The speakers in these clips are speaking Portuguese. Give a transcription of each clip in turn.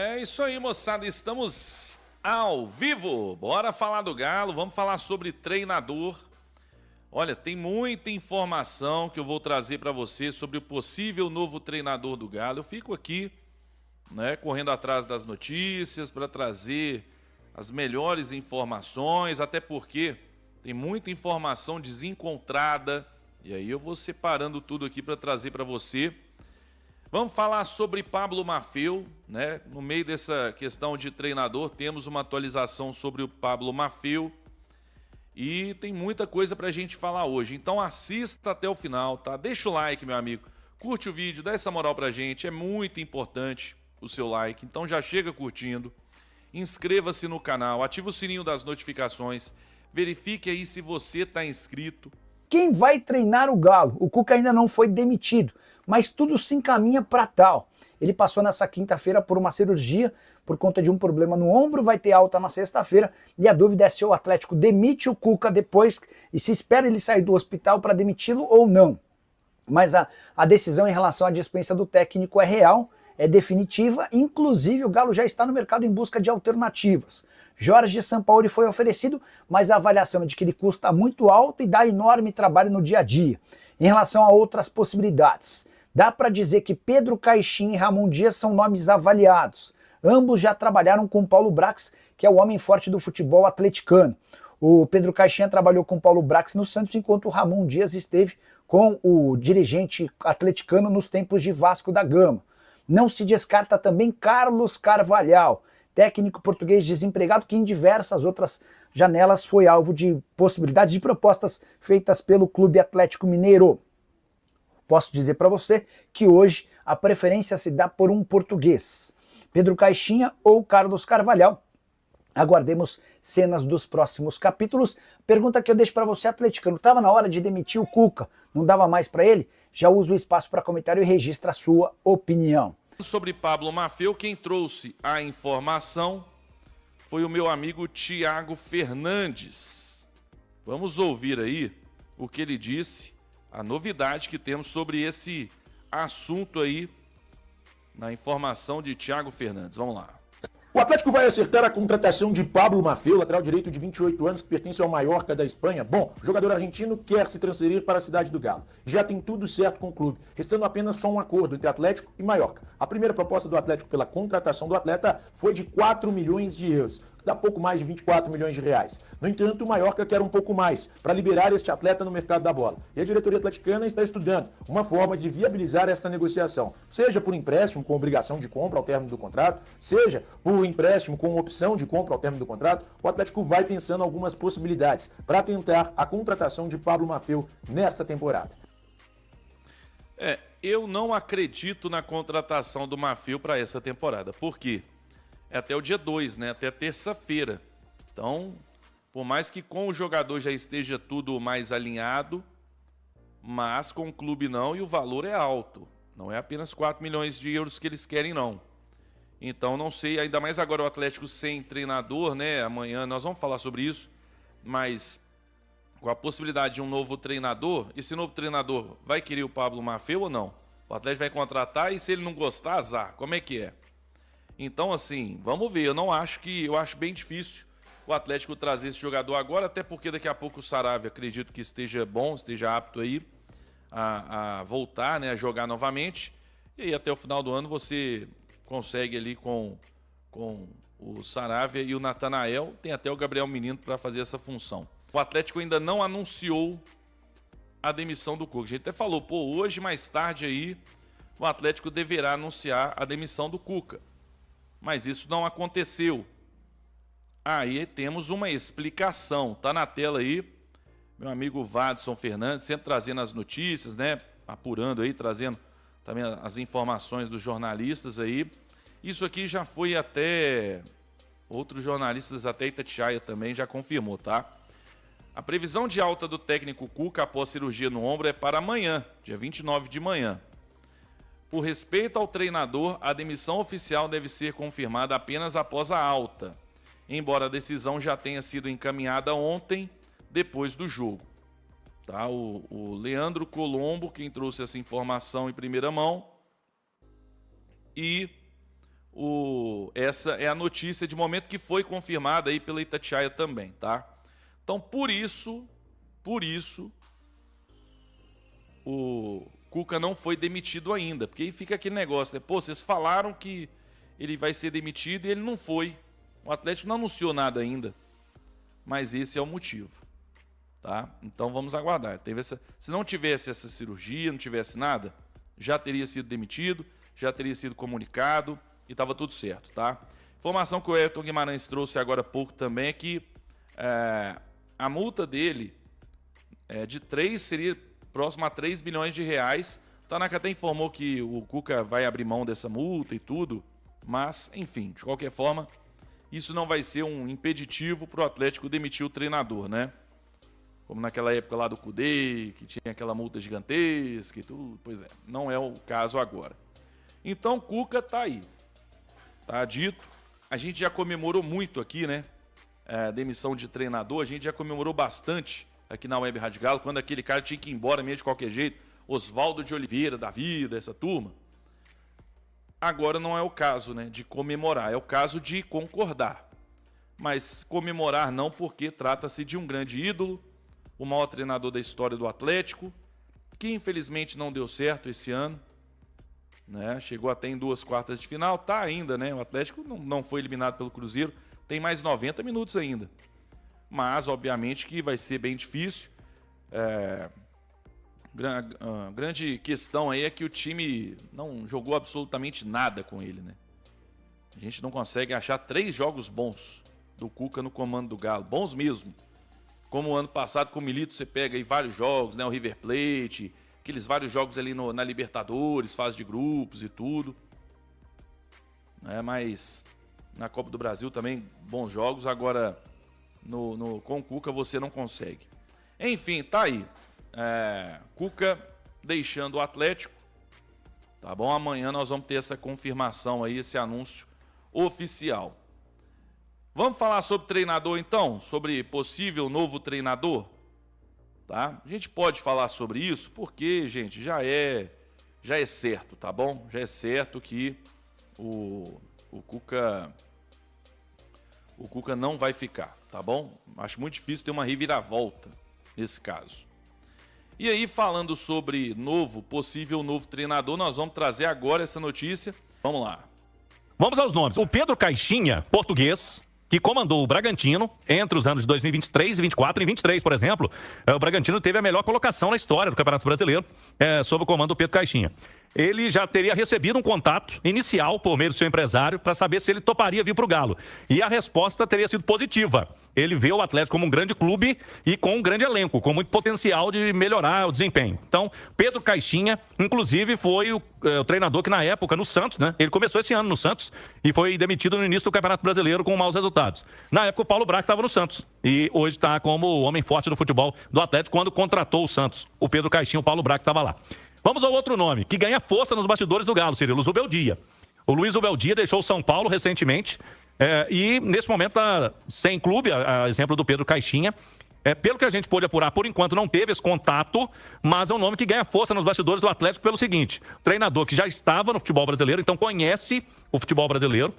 É isso aí, moçada. Estamos ao vivo. Bora falar do Galo. Vamos falar sobre treinador. Olha, tem muita informação que eu vou trazer para você sobre o possível novo treinador do Galo. Eu fico aqui, né, correndo atrás das notícias para trazer as melhores informações, até porque tem muita informação desencontrada. E aí eu vou separando tudo aqui para trazer para você. Vamos falar sobre Pablo Maffeo, né? No meio dessa questão de treinador, temos uma atualização sobre o Pablo Maffeo e tem muita coisa pra gente falar hoje. Então assista até o final, tá? Deixa o like, meu amigo. Curte o vídeo, dá essa moral pra gente, é muito importante o seu like. Então já chega curtindo, inscreva-se no canal, ativa o sininho das notificações, verifique aí se você tá inscrito. Quem vai treinar o Galo? O Cuca ainda não foi demitido, mas tudo se encaminha para tal. Ele passou nessa quinta-feira por uma cirurgia por conta de um problema no ombro, vai ter alta na sexta-feira e a dúvida é se o Atlético demite o Cuca depois e se espera ele sair do hospital para demiti-lo ou não. Mas a decisão em relação à dispensa do técnico é real, é definitiva, inclusive o Galo já está no mercado em busca de alternativas. Jorge Sampaoli foi oferecido, mas a avaliação é de que ele custa muito alto e dá enorme trabalho no dia a dia. Em relação a outras possibilidades, dá para dizer que Pedro Caixinha e Ramon Dias são nomes avaliados. Ambos já trabalharam com Paulo Brax, que é o homem forte do futebol atleticano. O Pedro Caixinha trabalhou com Paulo Brax no Santos, enquanto o Ramon Dias esteve com o dirigente atleticano nos tempos de Vasco da Gama. Não se descarta também Carlos Carvalhal, técnico português desempregado que em diversas outras janelas foi alvo de possibilidades de propostas feitas pelo Clube Atlético Mineiro. Posso dizer para você que hoje a preferência se dá por um português, Pedro Caixinha ou Carlos Carvalhal. Aguardemos cenas dos próximos capítulos. Pergunta que eu deixo para você, atleticano, estava na hora de demitir o Cuca, não dava mais para ele? Já usa o espaço para comentário e registra a sua opinião. Sobre Pablo Maffeo, quem trouxe a informação foi o meu amigo Thiago Fernandes. Vamos ouvir aí o que ele disse, a novidade que temos sobre esse assunto aí na informação de Thiago Fernandes. Vamos lá. O Atlético vai acertar a contratação de Pablo Maffeo, lateral direito de 28 anos, que pertence ao Mallorca da Espanha. Bom, o jogador argentino quer se transferir para a cidade do Galo. Já tem tudo certo com o clube, restando apenas só um acordo entre Atlético e Mallorca. A primeira proposta do Atlético pela contratação do atleta foi de 4 milhões de euros. Dá pouco mais de 24 milhões de reais. No entanto, o Mallorca quer um pouco mais para liberar este atleta no mercado da bola. E a diretoria atleticana está estudando uma forma de viabilizar esta negociação, seja por empréstimo com obrigação de compra ao término do contrato, seja por empréstimo com opção de compra ao término do contrato. O Atlético vai pensando algumas possibilidades para tentar a contratação de Pablo Maffeo nesta temporada. Eu não acredito na contratação do Maffeo para essa temporada. Por quê? É até o dia 2, né? Até terça-feira. Então, por mais que com o jogador já esteja tudo mais alinhado, mas com o clube não, e o valor é alto. Não é apenas 4 milhões de euros que eles querem, não. Então, não sei, ainda mais agora o Atlético sem treinador, né? Amanhã nós vamos falar sobre isso, mas com a possibilidade de um novo treinador, esse novo treinador vai querer o Pablo Maffeo ou não? O Atlético vai contratar e se ele não gostar, azar. Como é que é? Então, assim, vamos ver. Eu acho bem difícil o Atlético trazer esse jogador agora, até porque daqui a pouco o Saravia, acredito que esteja bom, esteja apto aí a voltar, né, a jogar novamente. E aí até o final do ano você consegue ali com o Saravia e o Natanael, tem até o Gabriel Menino para fazer essa função. O Atlético ainda não anunciou a demissão do Cuca. A gente até falou, hoje mais tarde aí o Atlético deverá anunciar a demissão do Cuca. Mas isso não aconteceu. Aí temos uma explicação. Tá na tela aí, meu amigo Vadson Fernandes, sempre trazendo as notícias, né? Apurando aí, trazendo também as informações dos jornalistas aí. Isso aqui já foi até... Outros jornalistas, até Itatiaia também, já confirmou, tá? A previsão de alta do técnico Cuca após cirurgia no ombro é para amanhã, dia 29 de manhã. Por respeito ao treinador, a demissão oficial deve ser confirmada apenas após a alta, embora a decisão já tenha sido encaminhada ontem, depois do jogo. Tá? O Leandro Colombo, quem trouxe essa informação em primeira mão, e essa é a notícia de momento que foi confirmada aí pela Itatiaia também, tá? Então, por isso, o Cuca não foi demitido ainda, porque aí fica aquele negócio, né? Pô, vocês falaram que ele vai ser demitido e ele não foi. O Atlético não anunciou nada ainda, mas esse é o motivo, tá? Então vamos aguardar. Se não tivesse essa cirurgia, não tivesse nada, já teria sido demitido, já teria sido comunicado e estava tudo certo, tá? Informação que o Ayrton Guimarães trouxe agora há pouco também é que a multa dele de 3 seria próximo a 3 bilhões de reais. Tanaka até informou que o Cuca vai abrir mão dessa multa e tudo, mas, enfim, de qualquer forma, isso não vai ser um impeditivo para o Atlético demitir o treinador, né? Como naquela época lá do Cudê, que tinha aquela multa gigantesca e tudo. Pois é, não é o caso agora. Então, Cuca tá aí. Tá dito. A gente já comemorou muito aqui, né? Demissão de treinador. A gente já comemorou bastante aqui na Web Rádio Galo, quando aquele cara tinha que ir embora mesmo de qualquer jeito. Oswaldo de Oliveira, da vida, essa turma. Agora não é o caso, né, de comemorar, é o caso de concordar. Mas comemorar não, porque trata-se de um grande ídolo, o maior treinador da história do Atlético, que infelizmente não deu certo esse ano, né? Chegou até em 2 quartas de final, tá ainda, né? O Atlético não foi eliminado pelo Cruzeiro, tem mais 90 minutos ainda. Mas, obviamente, que vai ser bem difícil. A grande questão aí é que o time não jogou absolutamente nada com ele, né? A gente não consegue achar 3 jogos bons do Cuca no comando do Galo, bons mesmo. Como o ano passado com o Milito, você pega aí vários jogos, né? O River Plate, aqueles vários jogos ali na Libertadores, fase de grupos e tudo. Mas na Copa do Brasil também bons jogos, agora com o Cuca você não consegue. Enfim, tá aí. Cuca deixando o Atlético, tá bom? Amanhã nós vamos ter essa confirmação aí, esse anúncio oficial. Vamos falar sobre treinador então? Sobre possível novo treinador? Tá? A gente pode falar sobre isso porque, gente, já é certo, tá bom? Já é certo que o Cuca não vai ficar, tá bom? Acho muito difícil ter uma reviravolta nesse caso. E aí, falando sobre possível novo treinador, nós vamos trazer agora essa notícia. Vamos lá. Vamos aos nomes. O Pedro Caixinha, português, que comandou o Bragantino entre os anos de 2023 e 24. Em 23, por exemplo, o Bragantino teve a melhor colocação na história do Campeonato Brasileiro, sob o comando do Pedro Caixinha. Ele já teria recebido um contato inicial por meio do seu empresário para saber se ele toparia vir para o Galo. E a resposta teria sido positiva. Ele vê o Atlético como um grande clube e com um grande elenco, com muito potencial de melhorar o desempenho. Então, Pedro Caixinha, inclusive, foi o treinador que na época, no Santos, né? Ele começou esse ano no Santos e foi demitido no início do Campeonato Brasileiro com maus resultados. Na época, o Paulo Brax estava no Santos e hoje está como o homem forte do futebol do Atlético quando contratou o Santos. O Pedro Caixinha, o Paulo Brax estava lá. Vamos ao outro nome, que ganha força nos bastidores do Galo, Cirilo, o Zubeldia. O Luiz Zubeldia deixou o São Paulo recentemente e, nesse momento, está sem clube, a exemplo do Pedro Caixinha. Pelo que a gente pôde apurar, por enquanto não teve esse contato, mas é um nome que ganha força nos bastidores do Atlético pelo seguinte: treinador que já estava no futebol brasileiro, então conhece o futebol brasileiro.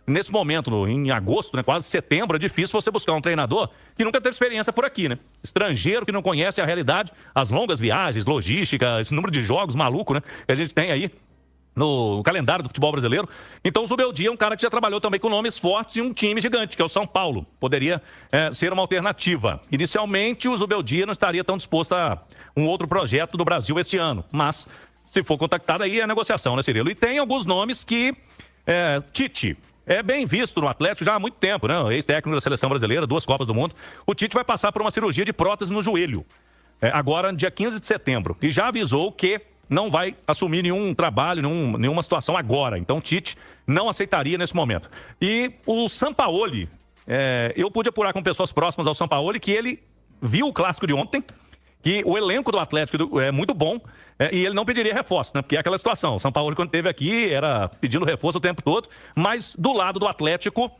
Nesse momento, em agosto, né, quase setembro, é difícil você buscar um treinador que nunca teve experiência por aqui, né? Estrangeiro que não conhece a realidade, as longas viagens, logística, esse número de jogos maluco, né, que a gente tem aí no calendário do futebol brasileiro. Então o Zubeldia é um cara que já trabalhou também com nomes fortes e um time gigante, que é o São Paulo. Poderia ser uma alternativa. Inicialmente, o Zubeldia não estaria tão disposto a um outro projeto do Brasil este ano, mas se for contactado aí é a negociação, né, Cirilo? E tem alguns nomes que... Tite... É bem visto no Atlético já há muito tempo, né? Ex-técnico da Seleção Brasileira, 2 Copas do Mundo. O Tite vai passar por uma cirurgia de prótese no joelho, agora no dia 15 de setembro. E já avisou que não vai assumir nenhum trabalho, nenhuma situação agora. Então o Tite não aceitaria nesse momento. E o Sampaoli, eu pude apurar com pessoas próximas ao Sampaoli que ele viu o clássico de ontem, que o elenco do Atlético é muito bom e ele não pediria reforço, né? Porque é aquela situação. O São Paulo, quando esteve aqui, era pedindo reforço o tempo todo, mas do lado do Atlético,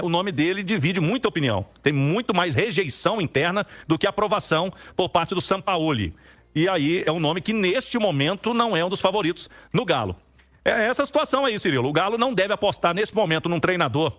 o nome dele divide muita opinião. Tem muito mais rejeição interna do que aprovação por parte do Sampaoli. E aí é um nome que, neste momento, não é um dos favoritos no Galo. É essa situação aí, Cirilo. O Galo não deve apostar nesse momento num treinador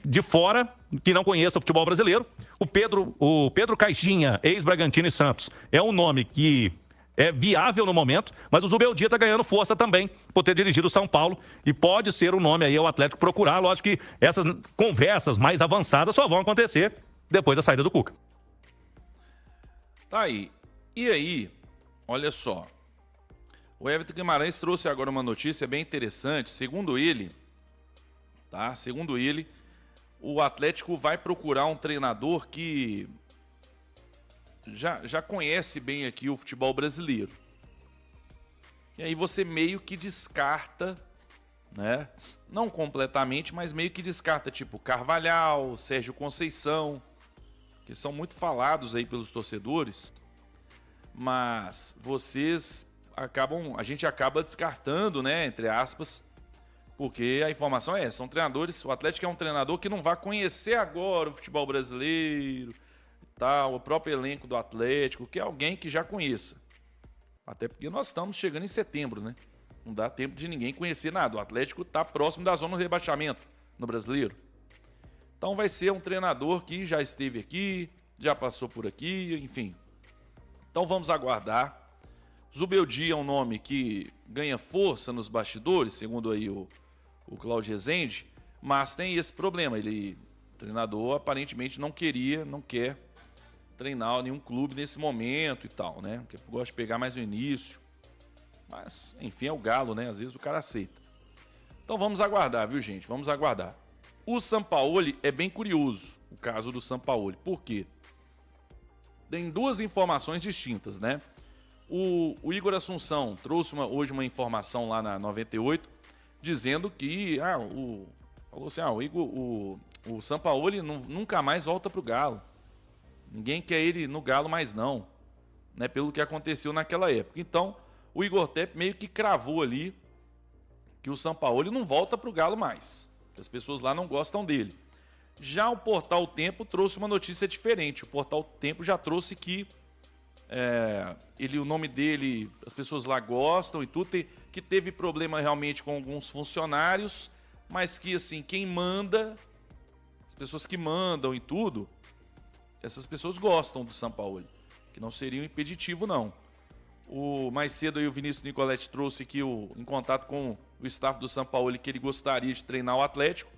de fora que não conheça o futebol brasileiro. O Pedro Caixinha, ex-Bragantino e Santos, é um nome que é viável no momento, mas o Zubeldia está ganhando força também por ter dirigido o São Paulo e pode ser um nome aí ao Atlético procurar. Lógico que essas conversas mais avançadas só vão acontecer depois da saída do Cuca. Tá aí. E aí, olha só. O Everton Guimarães trouxe agora uma notícia bem interessante. Segundo ele, o Atlético vai procurar um treinador que já conhece bem aqui o futebol brasileiro. E aí você meio que descarta, né? Não completamente, mas meio que descarta, tipo Carvalhal, Sérgio Conceição, que são muito falados aí pelos torcedores, mas a gente acaba descartando, né, entre aspas, porque a informação é essa, são treinadores, o Atlético é um treinador que não vai conhecer agora o futebol brasileiro, tal, o próprio elenco do Atlético, que é alguém que já conheça. Até porque nós estamos chegando em setembro, né? Não dá tempo de ninguém conhecer nada. O Atlético está próximo da zona de rebaixamento no brasileiro. Então vai ser um treinador que já esteve aqui, já passou por aqui, enfim. Então vamos aguardar. Zubeldia é um nome que ganha força nos bastidores, segundo aí o Cláudio Rezende, mas tem esse problema. O treinador aparentemente não quer treinar nenhum clube nesse momento e tal, né? Porque gosta de pegar mais no início. Mas, enfim, é o Galo, né? Às vezes o cara aceita. Então vamos aguardar, viu, gente? Vamos aguardar. O Sampaoli é bem curioso, o caso do Sampaoli. Por quê? Tem duas informações distintas, né? O Igor Assunção trouxe hoje uma informação lá na 98, dizendo que o Sampaoli nunca mais volta pro Galo. Ninguém quer ele no Galo mais não, né? Pelo que aconteceu naquela época. Então, o Igor Tepe meio que cravou ali que o Sampaoli não volta pro Galo mais. Que as pessoas lá não gostam dele. Já o Portal Tempo trouxe uma notícia diferente. O Portal Tempo já trouxe que o nome dele, as pessoas lá gostam e tudo, que teve problema realmente com alguns funcionários, mas que assim, quem manda, as pessoas que mandam e tudo, essas pessoas gostam do Sampaoli, que não seria um impeditivo não. Mais cedo aí o Vinícius Nicoletti trouxe que em contato com o staff do Sampaoli que ele gostaria de treinar o Atlético.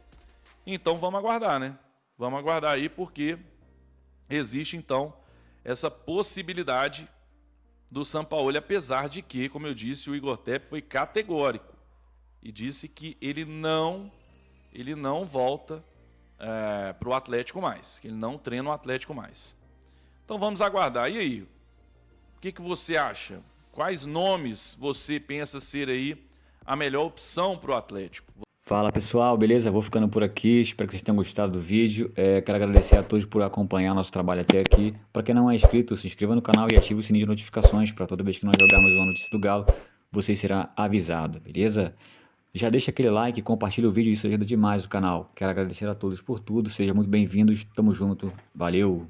Então vamos aguardar, né? Vamos aguardar aí porque existe então essa possibilidade do Sampaoli, apesar de que, como eu disse, o Igor Tepe foi categórico e disse que ele não volta para o Atlético mais, que ele não treina o Atlético mais. Então vamos aguardar. E aí? O que você acha? Quais nomes você pensa ser aí a melhor opção para o Atlético? Fala pessoal, beleza? Vou ficando por aqui, espero que vocês tenham gostado do vídeo. Quero agradecer a todos por acompanhar nosso trabalho até aqui. Para quem não é inscrito, se inscreva no canal e ative o sininho de notificações para toda vez que nós jogarmos uma notícia do Galo, você será avisado, beleza? Já deixa aquele like, compartilha o vídeo, isso ajuda demais o canal. Quero agradecer a todos por tudo, sejam muito bem-vindos, tamo junto, valeu!